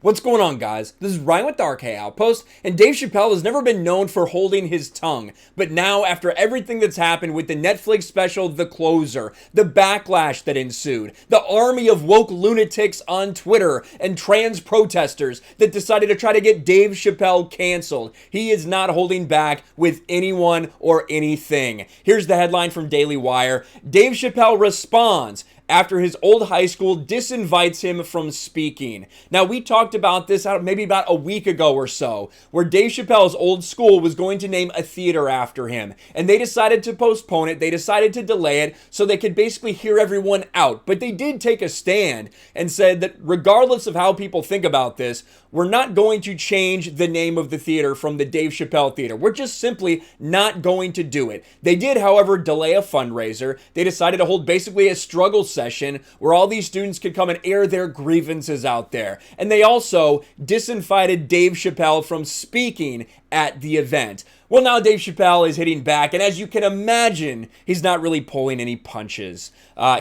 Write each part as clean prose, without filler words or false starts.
What's going on, guys? This is Ryan with the RK Outpost, and Dave Chappelle has never been known for holding his tongue. But now, after everything that's happened with the Netflix special The Closer, the backlash that ensued, the army of woke lunatics on Twitter, and trans protesters that decided to try to get Dave Chappelle canceled, he is not holding back with anyone or anything. Here's the headline from Daily Wire. Dave Chappelle responds after his old high school disinvites him from speaking. Now, we talked about this maybe about a week ago or so, where Dave Chappelle's old school was going to name a theater after him, and they decided to postpone it. They decided to delay it so they could basically hear everyone out. But they did take a stand and said that regardless of how people think about this, we're not going to change the name of the theater from the Dave Chappelle Theater. We're just simply not going to do it. They did, however, delay a fundraiser. They decided to hold basically a struggle session where all these students could come and air their grievances out there. And they also disinvited Dave Chappelle from speaking at the event. Well, now Dave Chappelle is hitting back, and as you can imagine, he's not really pulling any punches.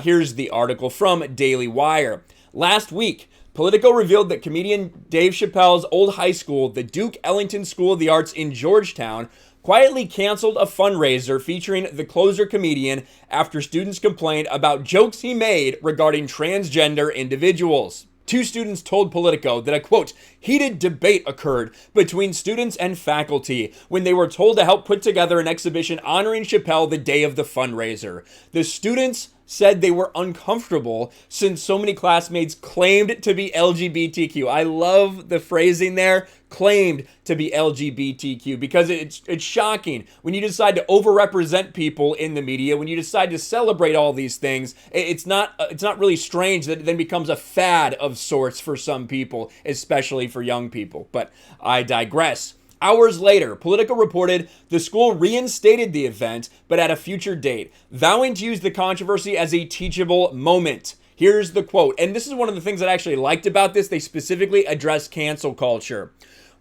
Here's the article from Daily Wire. Last week, Politico revealed that comedian Dave Chappelle's old high school, the Duke Ellington School of the Arts in Georgetown, quietly canceled a fundraiser featuring the Closer comedian after students complained about jokes he made regarding transgender individuals. Two students told Politico that a, quote, heated debate occurred between students and faculty when they were told to help put together an exhibition honoring Chappelle the day of the fundraiser. The students said they were uncomfortable since so many classmates claimed to be LGBTQ. I love the phrasing there, claimed to be LGBTQ, because it's shocking when you decide to overrepresent people in the media, when you decide to celebrate all these things. It's not really strange that it then becomes a fad of sorts for some people, especially for young people. But I digress. Hours later, Politico reported the school reinstated the event, but at a future date, vowing to use the controversy as a teachable moment. Here's the quote, and this is one of the things that I actually liked about this. They specifically address cancel culture.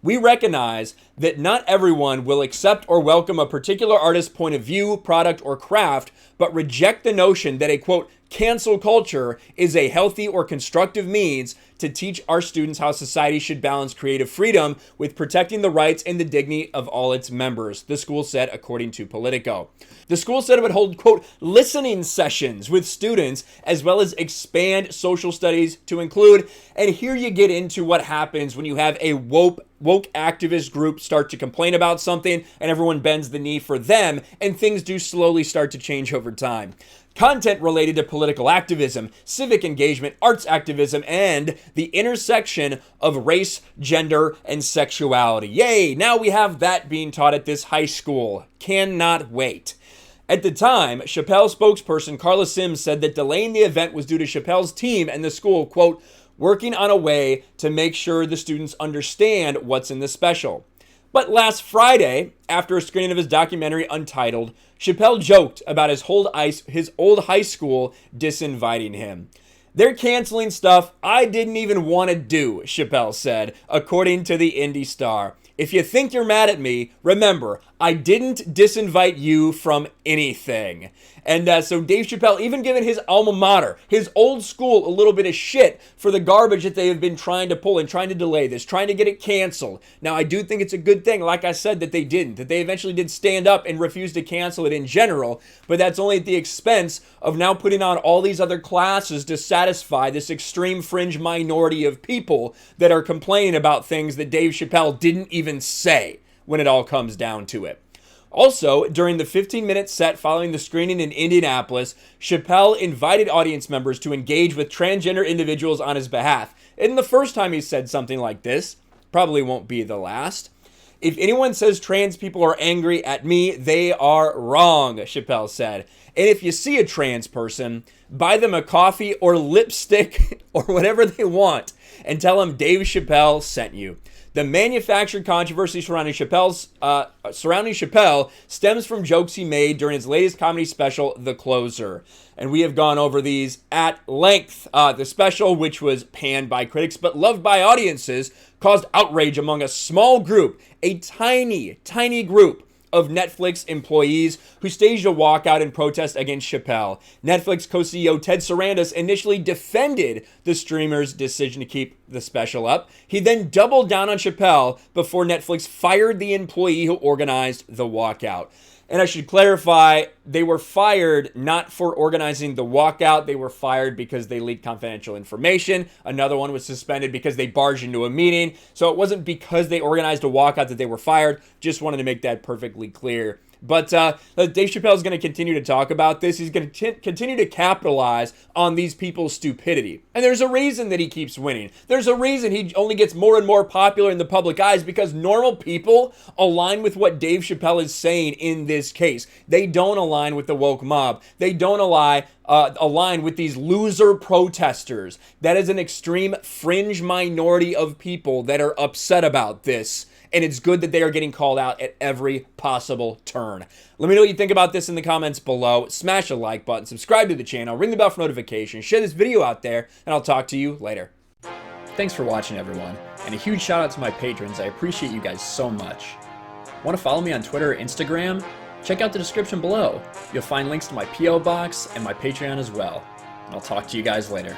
We recognize that not everyone will accept or welcome a particular artist's point of view, product, or craft, but reject the notion that a, quote, cancel culture is a healthy or constructive means to teach our students how society should balance creative freedom with protecting the rights and the dignity of all its members, the school said, according to Politico. The school said it would hold, quote, listening sessions with students, as well as expand social studies to include, and here you get into what happens when you have a woke activist group start to complain about something and everyone bends the knee for them, and things do slowly start to change over time. Content related to political activism, civic engagement, arts activism, and the intersection of race, gender, and sexuality. Yay! Now we have that being taught at this high school. Cannot wait. At the time, Chappelle spokesperson Carla Sims said that delaying the event was due to Chappelle's team and the school, quote, working on a way to make sure the students understand what's in the special. But last Friday, after a screening of his documentary Untitled, Chappelle joked about his old high school disinviting him. They're canceling stuff I didn't even want to do, Chappelle said, according to the Indy Star. If you think you're mad at me, remember, I didn't disinvite you from anything. And so Dave Chappelle, even giving his alma mater, his old school, a little bit of shit for the garbage that they have been trying to pull and trying to delay this, trying to get it canceled. Now, I do think it's a good thing, like I said, that they didn't, that they eventually did stand up and refuse to cancel it in general, but that's only at the expense of now putting on all these other classes to satisfy this extreme fringe minority of people that are complaining about things that Dave Chappelle didn't even say when it all comes down to it. Also, during the 15-minute set following the screening in Indianapolis, Chappelle invited audience members to engage with transgender individuals on his behalf. And the first time he said something like this, probably won't be the last. If anyone says trans people are angry at me, they are wrong, Chappelle said. And if you see a trans person, buy them a coffee or lipstick or whatever they want and tell them Dave Chappelle sent you. The manufactured controversy surrounding Chappelle stems from jokes he made during his latest comedy special, The Closer. And we have gone over these at length. The special, which was panned by critics but loved by audiences, caused outrage among a small group, a tiny, tiny group of Netflix employees who staged a walkout in protest against Chappelle. Netflix co-CEO Ted Sarandos initially defended the streamer's decision to keep the special up. He then doubled down on Chappelle before Netflix fired the employee who organized the walkout. And I should clarify, they were fired not for organizing the walkout. They were fired because they leaked confidential information. Another one was suspended because they barged into a meeting. So it wasn't because they organized a walkout that they were fired. Just wanted to make that perfectly clear. But Dave Chappelle is going to continue to talk about this. He's going to continue to capitalize on these people's stupidity. And there's a reason that he keeps winning. There's a reason he only gets more and more popular in the public eyes, because normal people align with what Dave Chappelle is saying in this case. They don't align with the woke mob. They don't align with these loser protesters. That is an extreme fringe minority of people that are upset about this. And it's good that they are getting called out at every possible turn. Let me know what you think about this in the comments below. Smash the like button, subscribe to the channel, ring the bell for notifications, share this video out there, and I'll talk to you later. Thanks for watching, everyone. And a huge shout out to my patrons. I appreciate you guys so much. Want to follow me on Twitter or Instagram? Check out the description below. You'll find links to my P.O. box and my Patreon as well. And I'll talk to you guys later.